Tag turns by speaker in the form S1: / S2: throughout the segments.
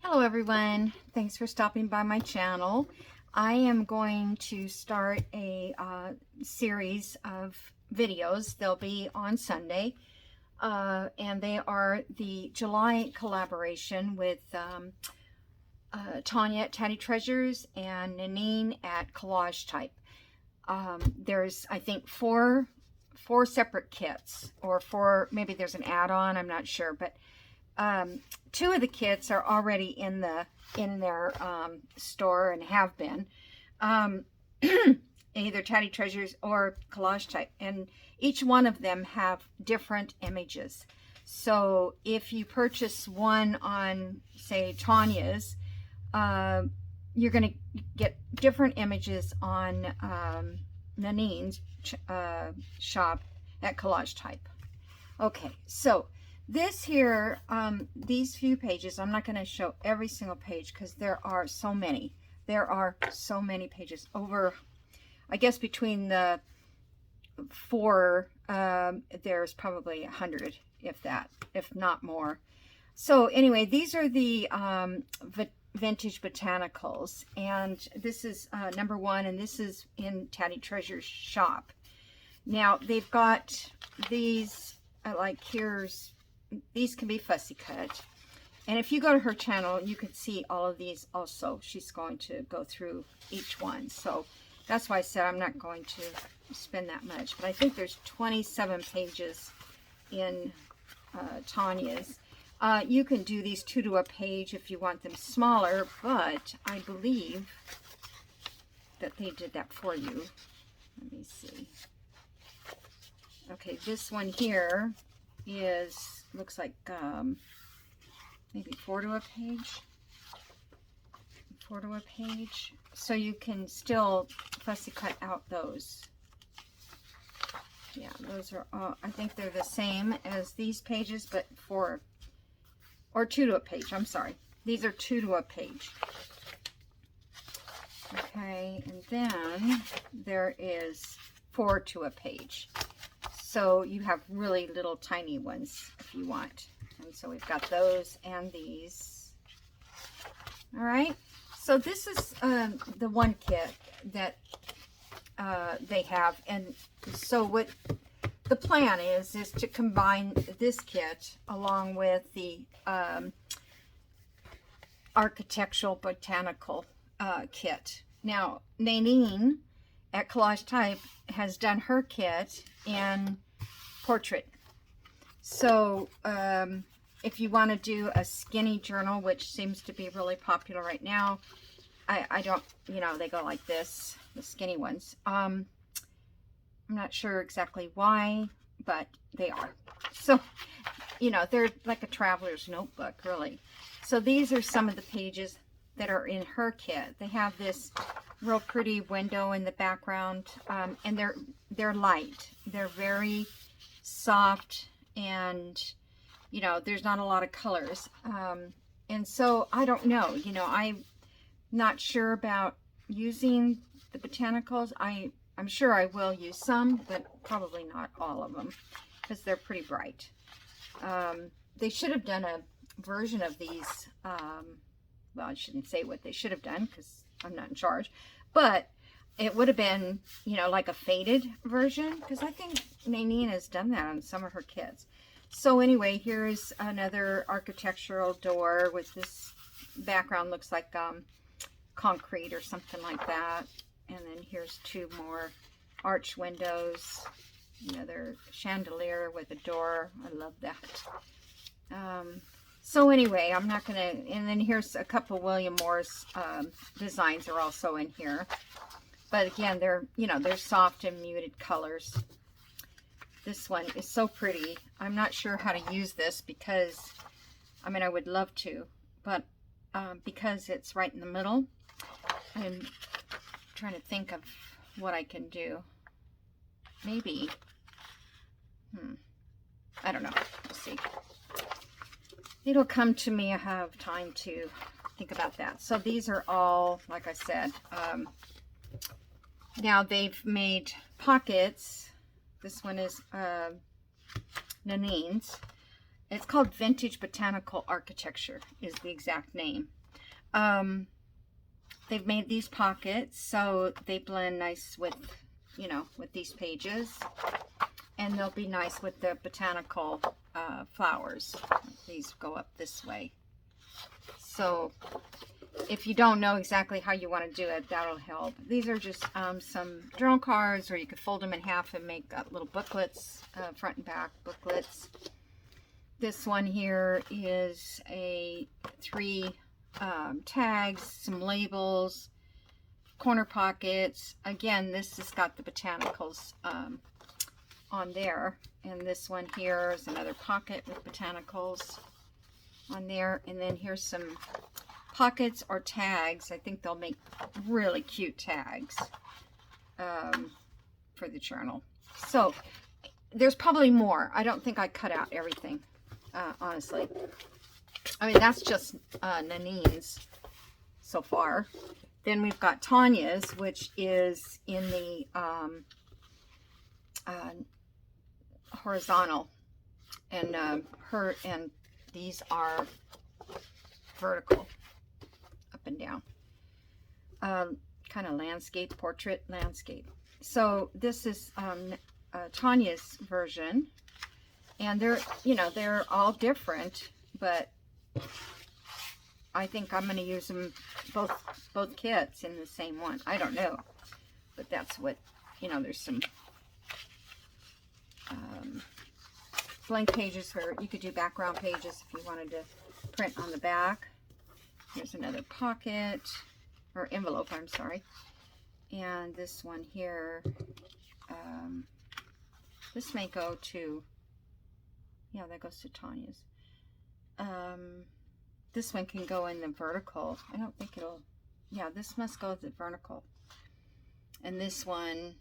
S1: Hello everyone, thanks for stopping by my channel. I am going to start a series of videos. They'll be on Sunday, and they are the July collaboration with Tanya at Tatty Treasures and Nanine at Collage Type. There's, I think, four separate kits, or four, maybe there's an add-on, I'm not sure, but two of the kits are already in their store and have been, either Tatty Treasures or Collage Type, and each one of them have different images. So if you purchase one on, say, Tanya's, you're going to get different images on Nanine's shop at Collage Type. Okay, so this here, these few pages, I'm not going to show every single page because there are so many. There are so many pages. Over, I guess between the four, there's probably 100, if that, if not more. So anyway, these are the vintage botanicals, and this is number one, and this is in Tatty Treasure's shop. Now, they've got these, like here's, these can be fussy cut, and if you go to her channel you can see all of these also. She's going to go through each one, so that's why I said I'm not going to spend that much, but I think there's 27 pages in Tanya's. You can do these 2 to a page if you want them smaller, but I believe that they did that for you. Let me see. Okay, this one here is, looks like maybe 4 to a page. 4 to a page. So you can still fussy cut out those. Yeah, those are all, I think they're the same as these pages, but 4 or 2 to a page. I'm sorry. These are 2 to a page. Okay, and then there is 4 to a page. So you have really little tiny ones if you want. And so we've got those and these. All right. So this is the one kit that they have. And so what the plan is to combine this kit along with the Architectural Botanical kit. Now, Nanine at Collage Type has done her kit in portrait. So if you want to do a skinny journal, which seems to be really popular right now, I don't, you know, they go like this, the skinny ones. I'm not sure exactly why, but they are. So, you know, they're like a traveler's notebook, really. So these are some of the pages that are in her kit. They have this real pretty window in the background, and they're light. They're very soft, and you know, there's not a lot of colors. And so I don't know, you know, I'm not sure about using the botanicals. I'm sure I will use some, but probably not all of them because they're pretty bright. They should have done a version of these. Well, I shouldn't say what they should have done because I'm not in charge, but it would have been, you know, like a faded version, because I think Nanine has done that on some of her kits. So anyway, here's another architectural door with this background, looks like concrete or something like that. And then here's 2 more arch windows, another chandelier with a door. I love that. So anyway, I'm not going to, and then here's a couple William Morris designs are also in here. But again, they're, you know, they're soft and muted colors. This one is so pretty. I'm not sure how to use this because, I mean, I would love to, but because it's right in the middle, I'm trying to think of what I can do. Maybe, I don't know. We'll see. It'll come to me. I have time to think about that. So these are all, like I said, now they've made pockets. This one is Nanine's, It's called Vintage Botanical Architecture is the exact name. They've made these pockets so they blend nice with, you know, with these pages. And they'll be nice with the botanical flowers. These go up this way. So if you don't know exactly how you want to do it, that'll help. These are just some journal cards, or you could fold them in half and make little booklets, front and back booklets. This one here is a 3 tags, some labels, corner pockets. Again, this has got the botanicals on there. And this one here is another pocket with botanicals on there. And then here's some pockets or tags. I think they'll make really cute tags for the journal. So there's probably more. I don't think I cut out everything, honestly. I mean, that's just Nanine's so far. Then we've got Tanya's, which is in the horizontal, and these are vertical, up and down, kind of landscape, portrait landscape. So this is Tanya's version, and they're, you know, they're all different, but I think I'm going to use them both kits in the same one. I don't know, but that's what, you know, there's some blank pages where you could do background pages if you wanted to print on the back. Here's another pocket, or envelope, I'm sorry. And this one here, this may go to, yeah, that goes to Tanya's. This one can go in the vertical. I don't think it'll, yeah, this must go to the vertical. And this one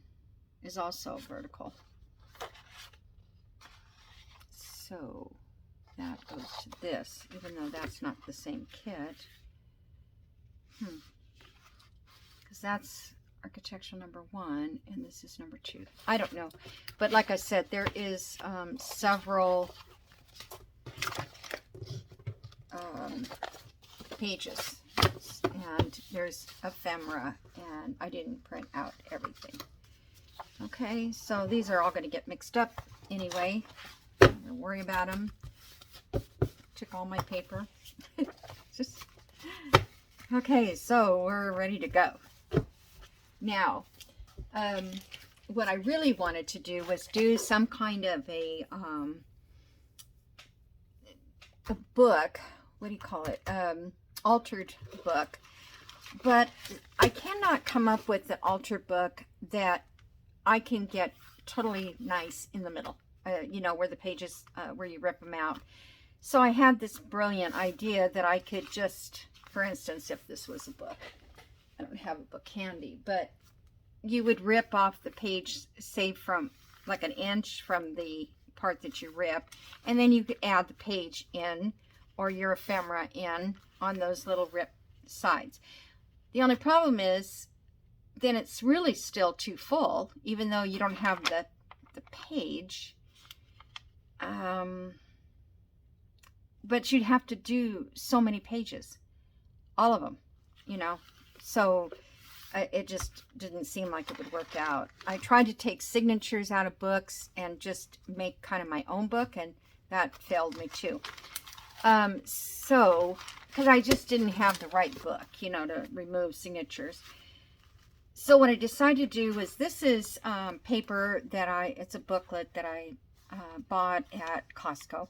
S1: is also vertical. So that goes to this, even though that's not the same kit. Because that's architectural number 1, and this is number 2. I don't know. But like I said, there is several pages, and there's ephemera, and I didn't print out everything. Okay, so these are all going to get mixed up anyway. Don't worry about them. Took all my paper. Just okay, so we're ready to go. Now, what I really wanted to do was do some kind of a book. What do you call it? Altered book. But I cannot come up with an altered book that I can get totally nice in the middle. You know, where the pages, where you rip them out. So I had this brilliant idea that I could just, for instance, if this was a book, I don't have a book handy, but you would rip off the page, say from like an inch from the part that you rip, and then you could add the page in, or your ephemera in on those little rip sides. The only problem is then it's really still too full, even though you don't have the page. But you'd have to do so many pages, all of them, you know, so it just didn't seem like it would work out. I tried to take signatures out of books and just make kind of my own book, and that failed me too. So, because I just didn't have the right book, you know, to remove signatures. So what I decided to do was, this is paper that it's a booklet that I bought at Costco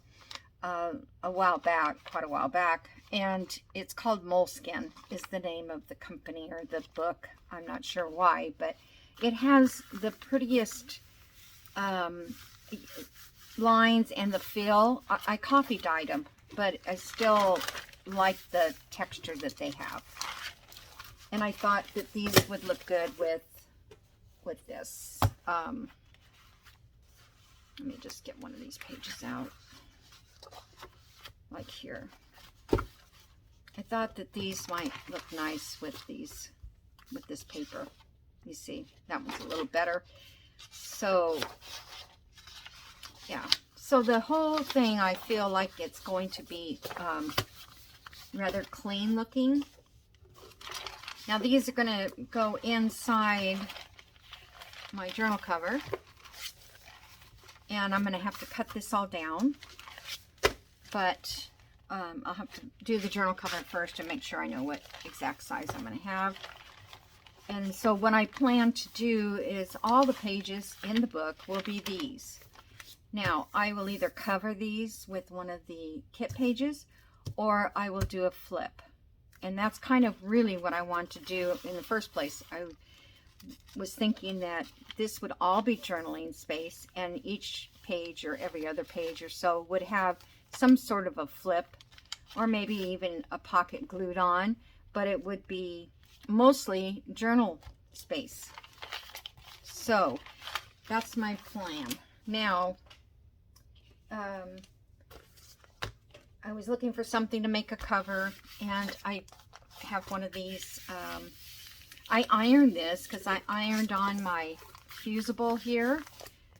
S1: a while back, quite a while back, and it's called Moleskin is the name of the company or the book. I'm not sure why, but it has the prettiest lines and the feel. I coffee dyed them, but I still like the texture that they have, and I thought that these would look good with this. Let me just get one of these pages out, like here. I thought that these might look nice with these, with this paper. You see, that one's a little better. So, yeah. So the whole thing, I feel like it's going to be rather clean looking. Now these are going to go inside my journal cover. And I'm going to have to cut this all down. But I'll have to do the journal cover first and make sure I know what exact size I'm going to have. And so what I plan to do is all the pages in the book will be these. Now, I will either cover these with one of the kit pages, or I will do a flip. And that's kind of really what I want to do in the first place. I was thinking that this would all be journaling space, and each page or every other page or so would have some sort of a flip, or maybe even a pocket glued on, but it would be mostly journal space. So that's my plan. Now, I was looking for something to make a cover, and I have one of these. I ironed this because I ironed on my fusible here,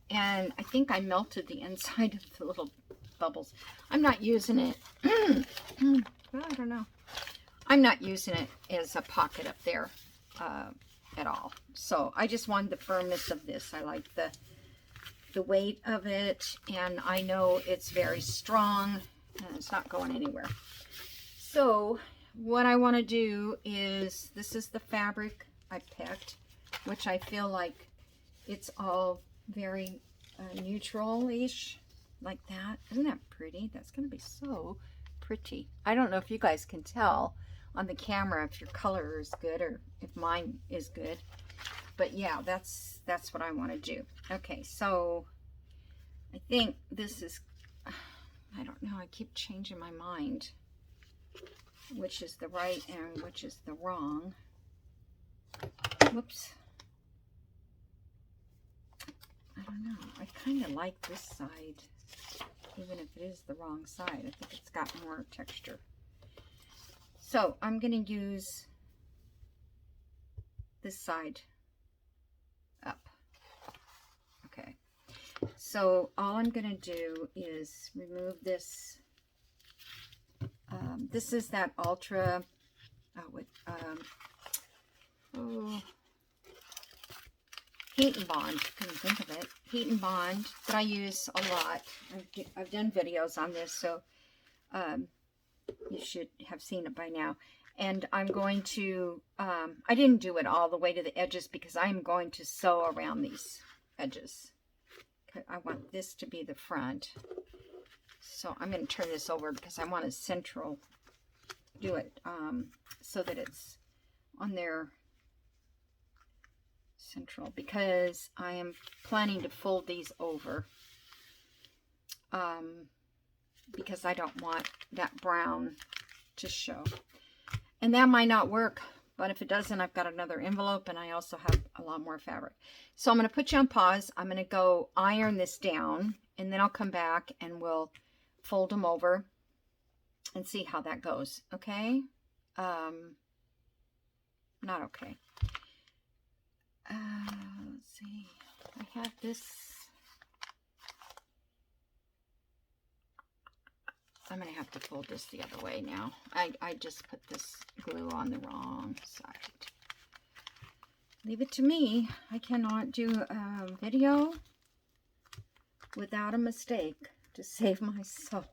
S1: and I think I melted the inside of the little bubbles. I'm not using it. Well, I don't know. I'm not using it as a pocket up there at all. So I just wanted the firmness of this. I like the weight of it, and I know it's very strong and it's not going anywhere. So what I want to do is, this is the fabric I picked, which I feel like it's all very neutral-ish, like that. Isn't that pretty? That's going to be so pretty. I don't know if you guys can tell on the camera if your color is good or if mine is good. But yeah, that's what I want to do. Okay, so I think this is, I don't know, I keep changing my mind which is the right and which is the wrong. Whoops. I don't know. I kind of like this side, even if it is the wrong side. I think it's got more texture. So I'm going to use this side up. Okay. So all I'm going to do is remove this. This is that Ultra, Heat and Bond. Couldn't think of it. Heat and Bond that I use a lot. I've done videos on this, so you should have seen it by now. And I'm going to, I didn't do it all the way to the edges because I'm going to sew around these edges. I want this to be the front. So I'm going to turn this over because I want to do it so that it's on there central, because I am planning to fold these over because I don't want that brown to show. And that might not work, but if it doesn't, I've got another envelope and I also have a lot more fabric. So I'm going to put you on pause. I'm going to go iron this down, and then I'll come back and we'll fold them over and see how that goes. Okay? Not okay. Let's see. I have this. I'm going to have to fold this the other way now. I just put this glue on the wrong side. Leave it to me. I cannot do a video without a mistake to save my soul.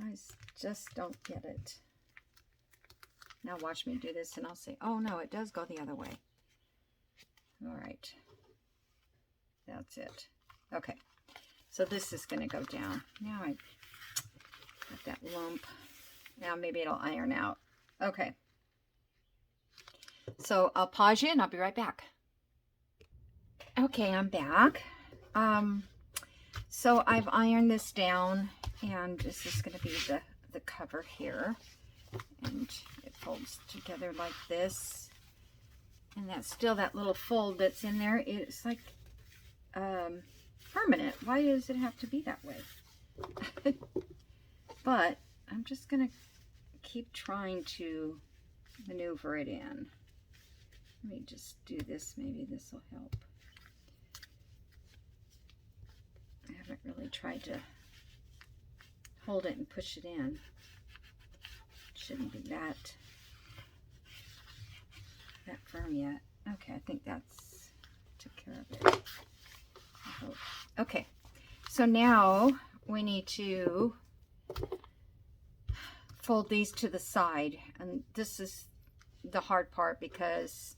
S1: I just don't get it. Now watch me do this and I'll say, oh no, it does go the other way. All right. That's it. Okay. So this is going to go down. Now I got that lump. Now maybe it'll iron out. Okay. So I'll pause you and I'll be right back. Okay, I'm back. So I've ironed this down, and this is going to be the cover here. And it folds together like this. And that's still that little fold that's in there. It's like permanent. Why does it have to be that way? But I'm just going to keep trying to maneuver it in. Let me just do this. Maybe this will help. I haven't really tried to hold it and push it in. Shouldn't be that firm yet. Okay, I think that's took care of it. I hope. Okay, so now we need to fold these to the side, and this is the hard part because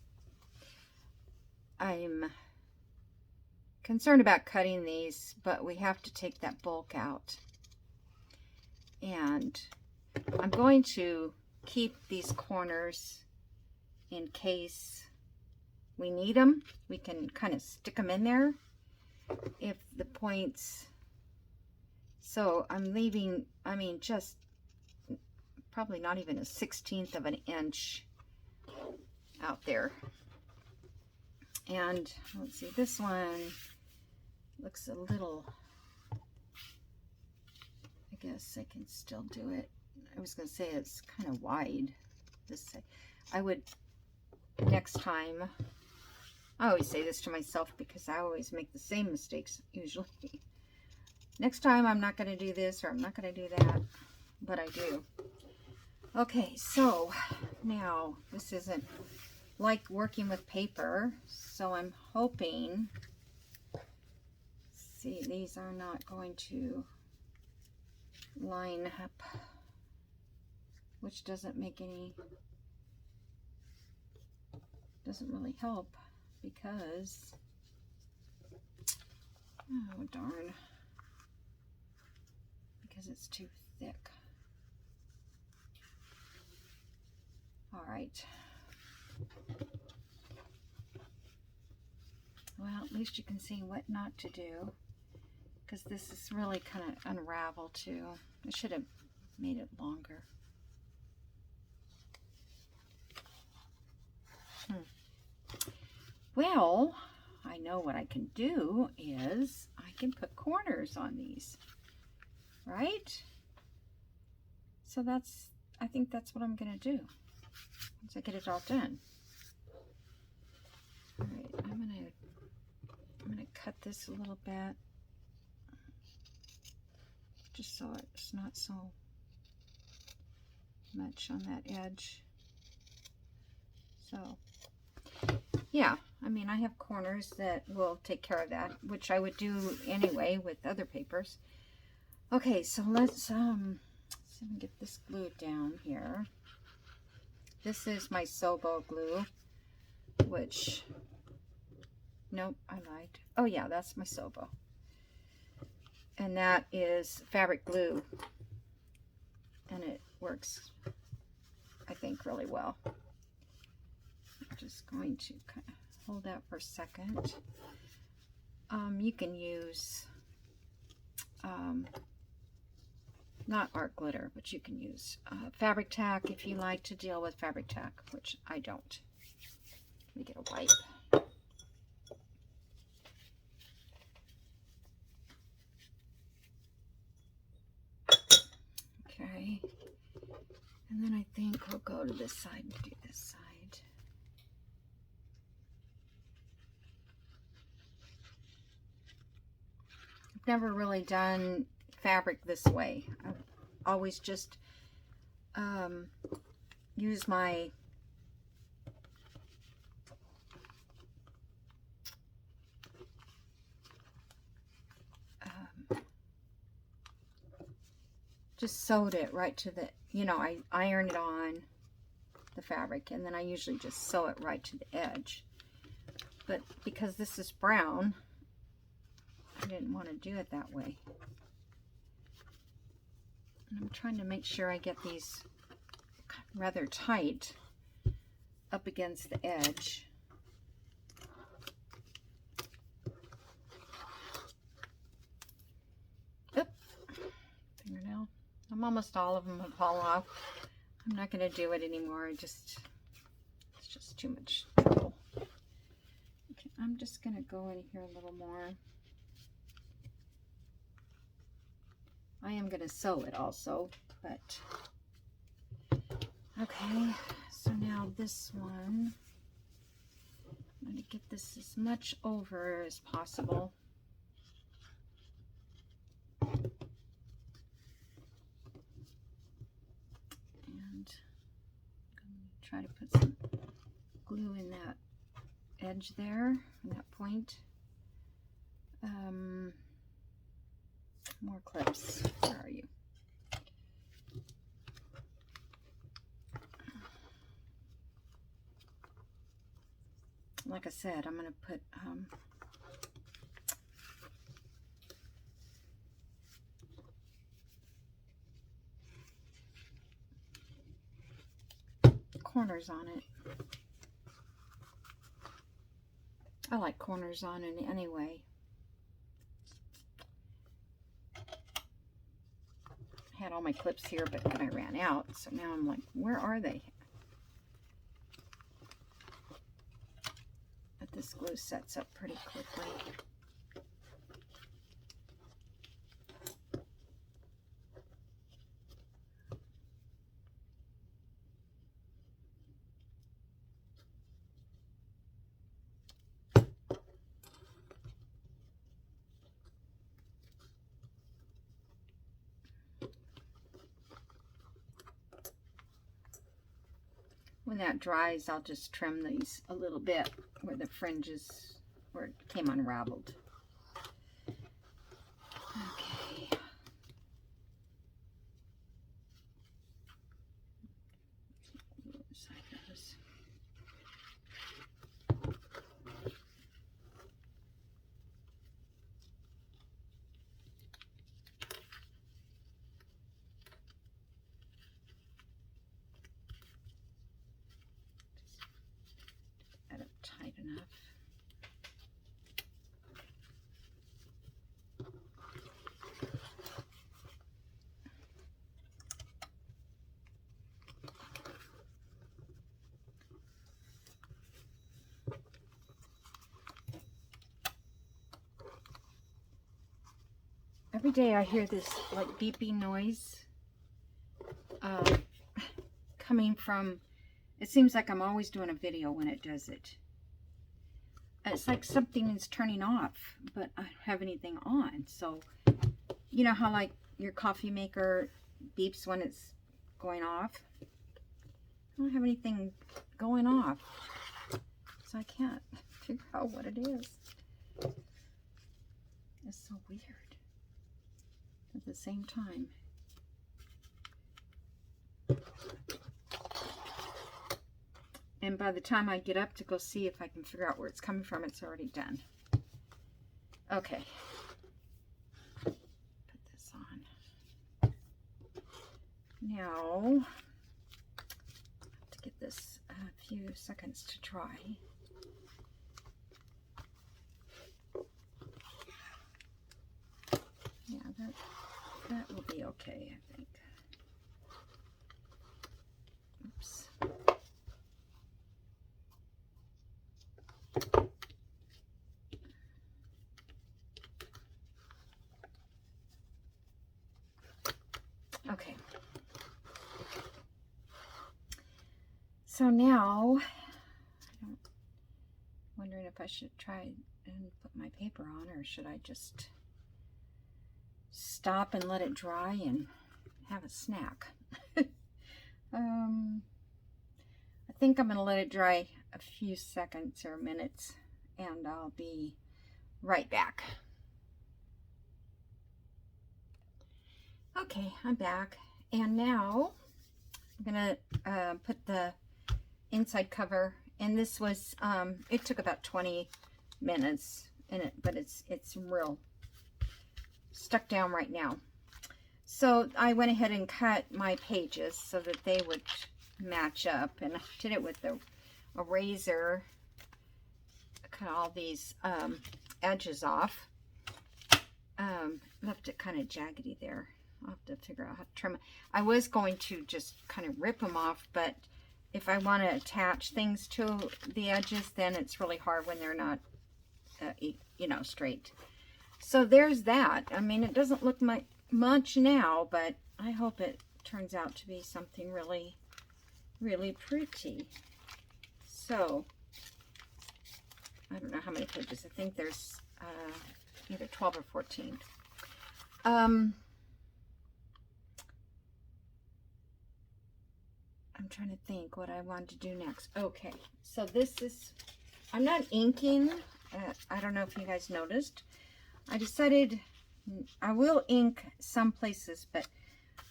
S1: I'm concerned about cutting these, but we have to take that bulk out. And I'm going to keep these corners in case we need them. We can kind of stick them in there if the points. So I'm leaving, I mean, just probably not even a 1/16 of an inch out there. And let's see, this one looks a little, I guess I can still do it. I was going to say it's kind of wide. This, I would, next time, I always say this to myself because I always make the same mistakes usually. Next time I'm not going to do this or I'm not going to do that, but I do. Okay, so now this isn't like working with paper, so I'm hoping, see, these are not going to line up, which doesn't make any, doesn't really help because, oh darn, because it's too thick. All right. Well, at least you can see what not to do, because this is really kind of unraveled too. I should have made it longer. Well, I know what I can do is I can put corners on these, right? So that's, I think that's what I'm going to do once I get it all done. All right, I'm gonna cut this a little bit, just so it's not so much on that edge. So, yeah, I mean, I have corners that will take care of that, which I would do anyway with other papers. Okay, so let's see if I can get this glued down here. This is my Sobo glue, which, nope, I lied. Oh yeah, that's my Sobo. And that is fabric glue. And it works, I think, really well. I'm just going to kind of hold that for a second. You can use, not art glitter, but you can use fabric tack if you like to deal with fabric tack, which I don't. Let me get a wipe. Okay, and then I think we'll go to this side and do this side. I've never really done fabric this way. I've always just use my just sewed it right to the, you know, I iron it on the fabric and then I usually just sew it right to the edge. But because this is brown, I didn't want to do it that way. And I'm trying to make sure I get these rather tight up against the edge. Oop, fingernail. Almost all of them have fallen off. I'm not going to do it anymore. It's just too much trouble. Okay, I'm just going to go in here a little more. I am going to sew it also, but okay. So now this one, I'm going to get this as much over as possible. try to put some glue in that edge there, in that point. More clips. Where are you? Like I said, I'm going to put corners on it. I like corners on it anyway. I had all my clips here, but then I ran out, so now I'm like, where are they? But this glue sets up pretty quickly. When that dries, I'll just trim these a little bit where the fringes, where it came unraveled. Okay. Tight enough. Every day I hear this like beeping noise coming from, it seems like I'm always doing a video when it does it. It's like something is turning off, but I don't have anything on. So, you know how like your coffee maker beeps when it's going off? I don't have anything going off, so I can't figure out what it is. It's so weird at the same time. And by the time I get up to go see if I can figure out where it's coming from, it's already done. Okay. Put this on. Now, I have to get this a few seconds to dry. Yeah, that will be okay, I think. Oops. Okay. So now, I'm wondering if I should try and put my paper on, or should I just stop and let it dry and have a snack? I think I'm going to let it dry a few seconds or minutes, and I'll be right back. Okay, I'm back, and now I'm going to put the inside cover, and this was, it took about 20 minutes, but it's real stuck down right now. So I went ahead and cut my pages so that they would match up, and I did it with a razor. Cut all these edges off. Left it kind of jaggedy there. I'll have to figure out how to trim it. I was going to just kind of rip them off, but if I want to attach things to the edges, then it's really hard when they're not, you know, straight. So there's that. I mean, it doesn't look much now, but I hope it turns out to be something really, really pretty. So, I don't know how many pages. I think there's either 12 or 14. I'm trying to think what I want to do next. Okay, so this is, I'm not inking. I don't know if you guys noticed. I decided I will ink some places, but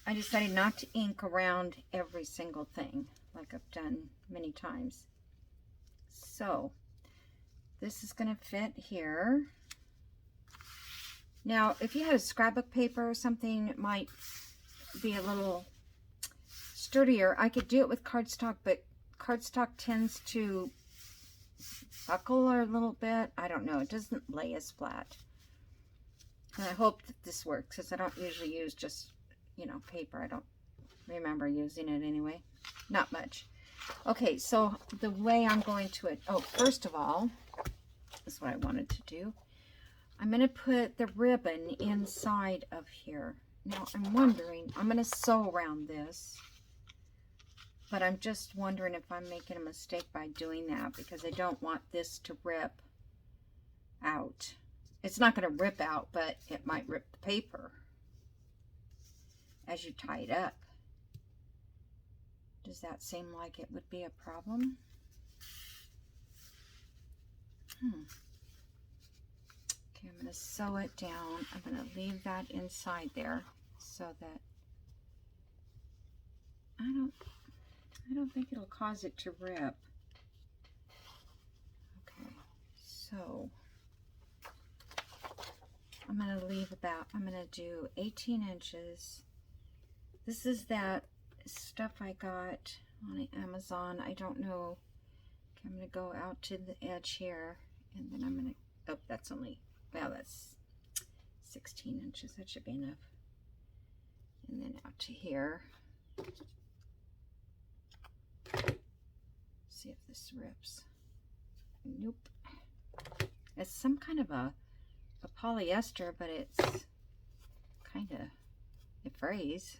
S1: I decided not to ink around every single thing like I've done many times. So this is going to fit here. Now, if you had a scrapbook paper or something, it might be a little sturdier. I could do it with cardstock, but cardstock tends to buckle a little bit. I don't know. It doesn't lay as flat. And I hope that this works, because I don't usually use just, you know, paper. I don't remember using it anyway. Not much. Okay, so the way I'm going to it. Oh, first of all, this is what I wanted to do. I'm going to put the ribbon inside of here. Now, I'm wondering, I'm going to sew around this, but I'm just wondering if I'm making a mistake by doing that, because I don't want this to rip out. It's not going to rip out, but it might rip the paper as you tie it up. Does that seem like it would be a problem? Okay, I'm going to sew it down. I'm going to leave that inside there so that I don't think it'll cause it to rip. Okay, so I'm going to leave about, I'm going to do 18 inches. This is that stuff I got on Amazon. I don't know. Okay, I'm going to go out to the edge here, and then I'm going to, oh, that's only, well, that's 16 inches. That should be enough. And then out to here. See if this rips. Nope. It's some kind of a polyester, but it's kind of, it frays,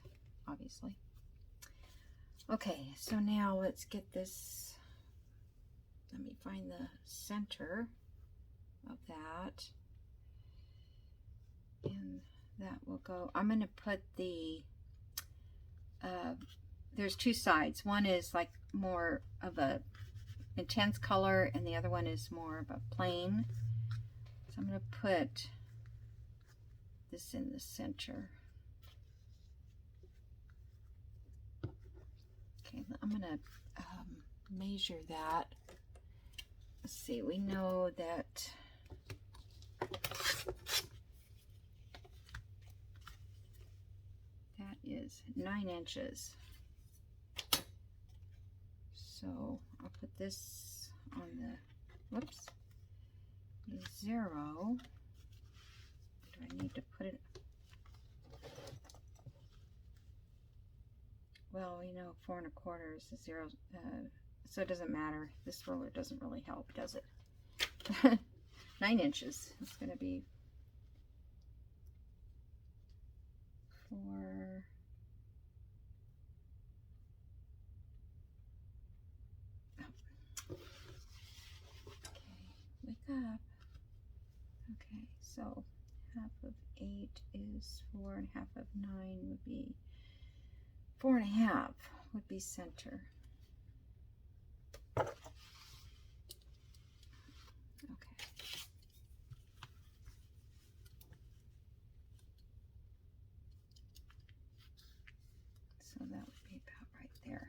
S1: obviously. Okay, so now let's get this, let me find the center of that, and that will go, I'm going to put the, there's two sides. One is like more of a intense color, and the other one is more of a plain. So I'm going to put this in the center. Okay, I'm going to measure that. Let's see, we know that that is 9 inches. So I'll put this on the, whoops, 0. Do I need to put it? Well, you know, 4 1/4 is a 0, so it doesn't matter. This ruler doesn't really help, does it? 9 inches. It's going to be 4. Oh. Okay, wake up. Okay, so half of 8 is 4, and half of 9 would be 4 1/2 would be center. Okay. So that would be about right there.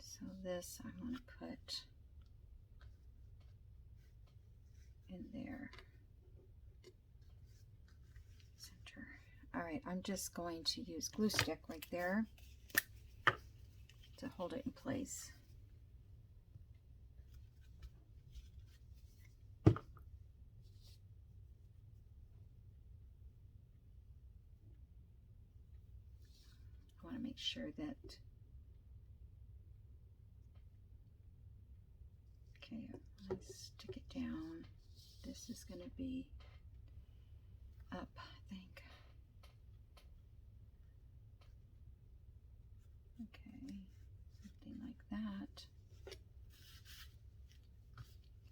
S1: So this I'm going to put in there. Center. All right, I'm just going to use glue stick right there to hold it in place. I want to make sure that, okay, let's stick it down. This is going to be up, I think. Okay, something like that.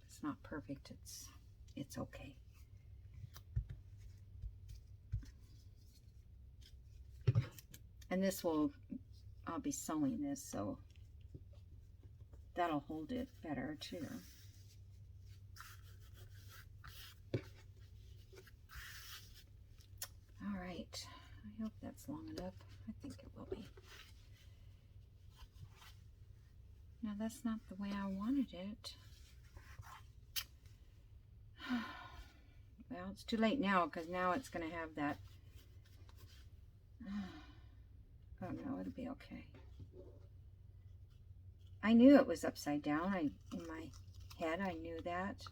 S1: It's not perfect, it's okay. And this will, I'll be sewing this, so that'll hold it better too. All right, I hope that's long enough. I think it will be. Now that's not the way I wanted it. Well, it's too late now because now it's going to have that. Oh no, it'll be okay. I knew it was upside down. In my head, I knew that.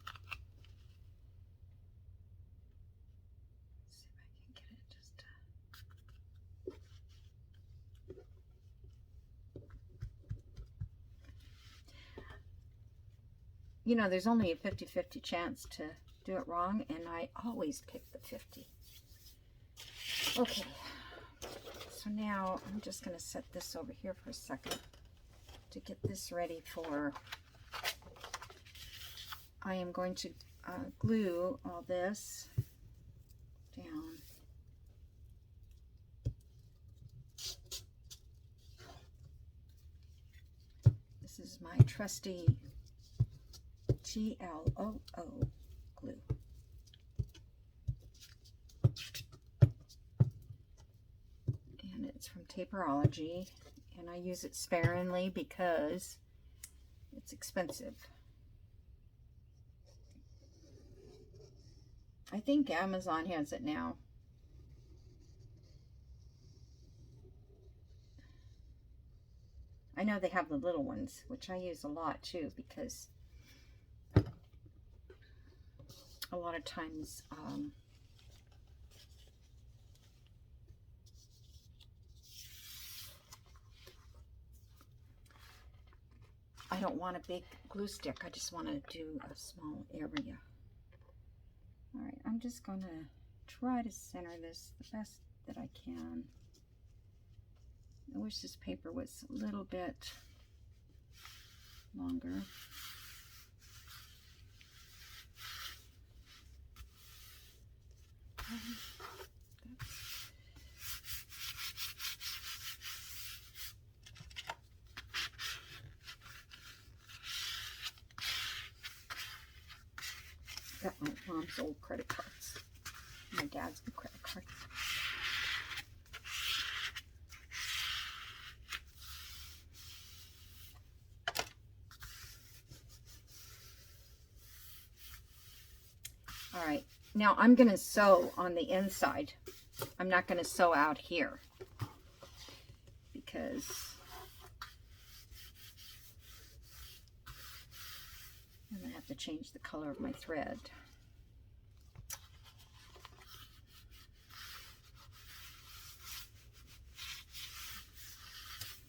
S1: Let's see if I can get it just. You know, there's only a 50-50 chance to do it wrong, and I always pick the 50. Okay, so now I'm just going to set this over here for a second to get this ready for, I am going to glue all this down. This is my trusty GLOO glue. And it's from Taperology, and I use it sparingly because it's expensive. I think Amazon has it now. I know they have the little ones, which I use a lot too, because a lot of times I don't want a big glue stick. I just want to do a small area. All right, I'm just going to try to center this the best that I can. I wish this paper was a little bit longer. Got my mom's old credit cards, my dad's new credit cards. All right, now I'm going to sew on the inside. I'm not going to sew out here because I'm going to have to change the color of my thread.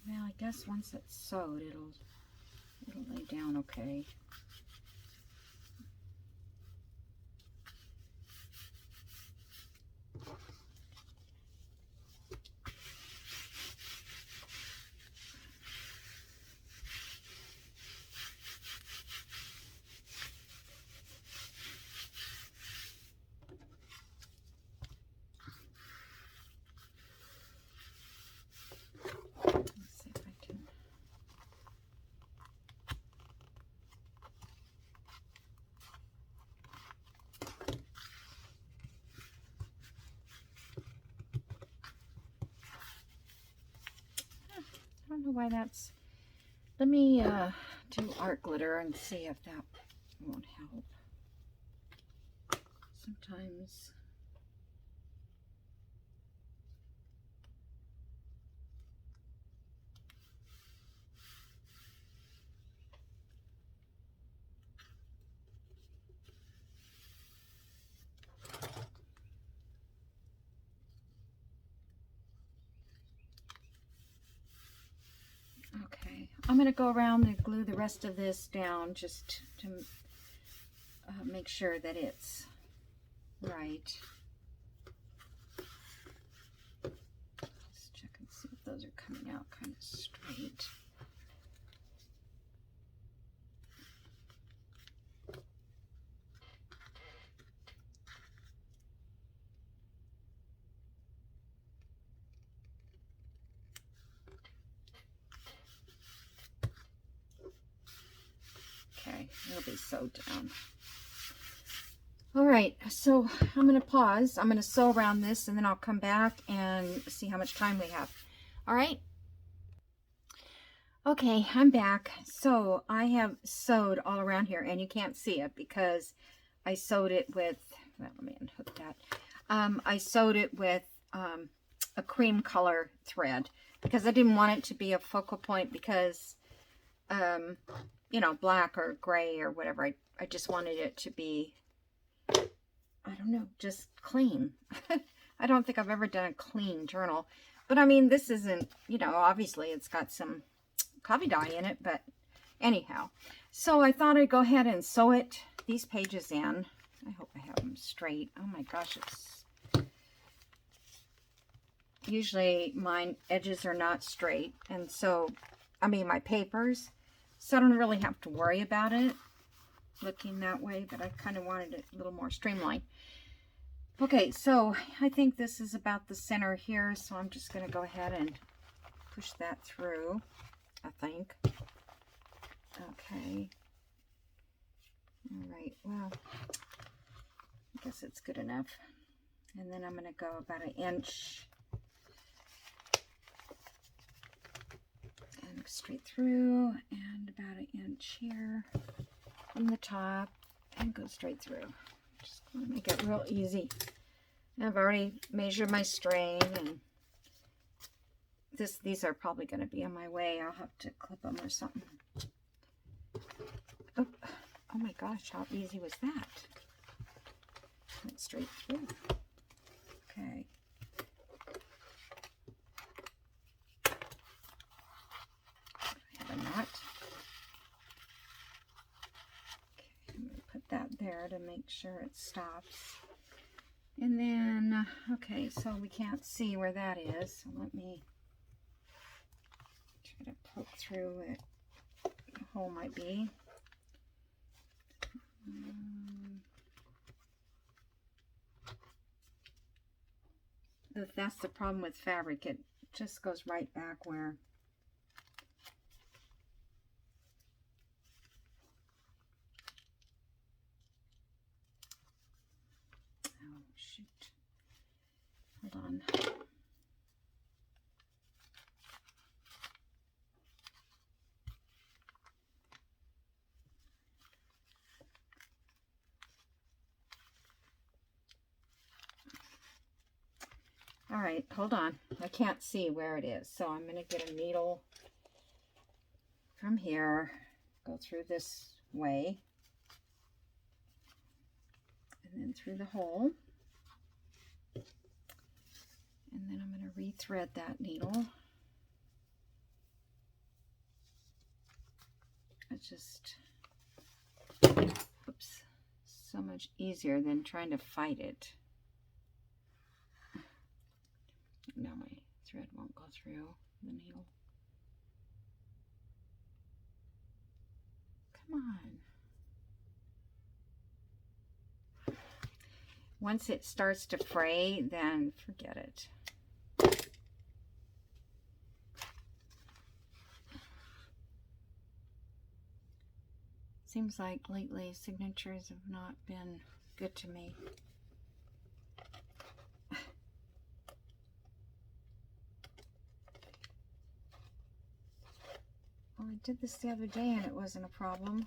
S1: Well, I guess once it's sewed, it'll lay down okay. I don't know why that's, let me do art glitter and see if that won't help. Sometimes okay, I'm going to go around and glue the rest of this down just to make sure that it's right. Let's check and see if those are coming out kind of straight. It'll be sewed down. All right, so I'm going to pause. I'm going to sew around this, and then I'll come back and see how much time we have. All right. Okay, I'm back. So I have sewed all around here, and you can't see it because I sewed it with, well, let me unhook that. I sewed it with a cream color thread because I didn't want it to be a focal point because, you know, black or gray or whatever. I just wanted it to be, I don't know, just clean. I don't think I've ever done a clean journal. But I mean, this isn't, you know, obviously it's got some coffee dye in it, but anyhow. So I thought I'd go ahead and sew these pages in. I hope I have them straight. Oh my gosh, usually mine edges are not straight. And so, I mean, my papers. So I don't really have to worry about it looking that way, but I kind of wanted it a little more streamlined. Okay, so I think this is about the center here, so I'm just going to go ahead and push that through, I think. Okay. All right, well, I guess it's good enough. And then I'm going to go about an inch and straight through, and about an inch here from the top, and go straight through. Just going to make it real easy. I've already measured my strain, and these are probably going to be in my way. I'll have to clip them or something. Oh, oh my gosh, how easy was that? Went straight through. Okay. I have a knot. That there to make sure it stops. And then, okay, so we can't see where that is, so let me try to poke through where the hole might be. That's the problem with fabric, it just goes right back where hold on. All right, hold on. I can't see where it is, so I'm going to get a needle from here, go through this way, and then through the hole. And then I'm going to rethread that needle. It's just, oops, so much easier than trying to fight it. Now my thread won't go through the needle. Come on. Once it starts to fray, then forget it. Seems like lately signatures have not been good to me. Well, I did this the other day and it wasn't a problem.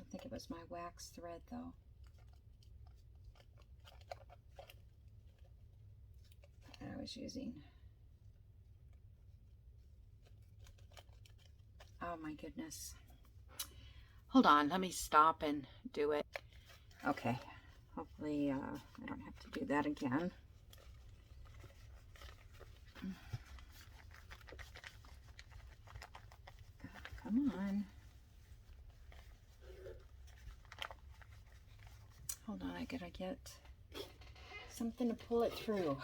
S1: I think it was my wax thread though. That I was using. Oh my goodness. Hold on, let me stop and do it. Okay, hopefully I don't have to do that again. Come on. Hold on, I gotta get something to pull it through.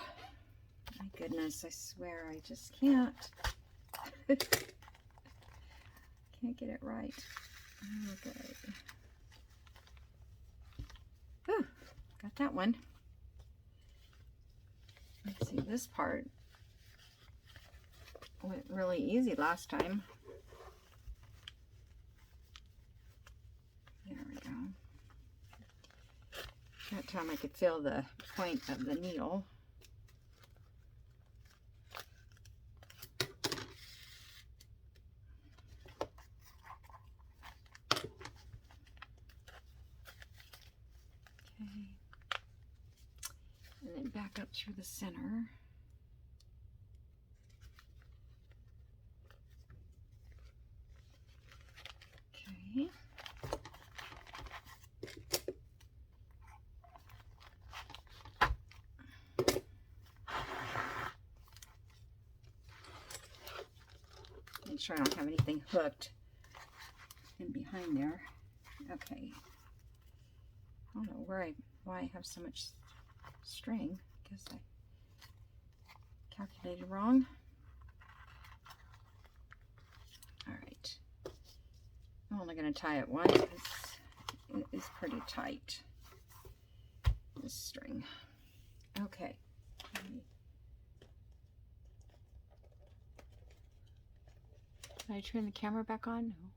S1: My goodness, I swear I just can't. Can't get it right. Okay. Whew, got that one. Let's see, this part went really easy last time. There we go. That time I could feel the point of the needle. Okay. And then back up through the center. Okay. Make sure I don't have anything hooked in behind there. Okay. I don't know why I have so much string. I guess I calculated wrong. All right. I'm only going to tie it once because it is pretty tight, this string. Okay. Did I turn the camera back on? No.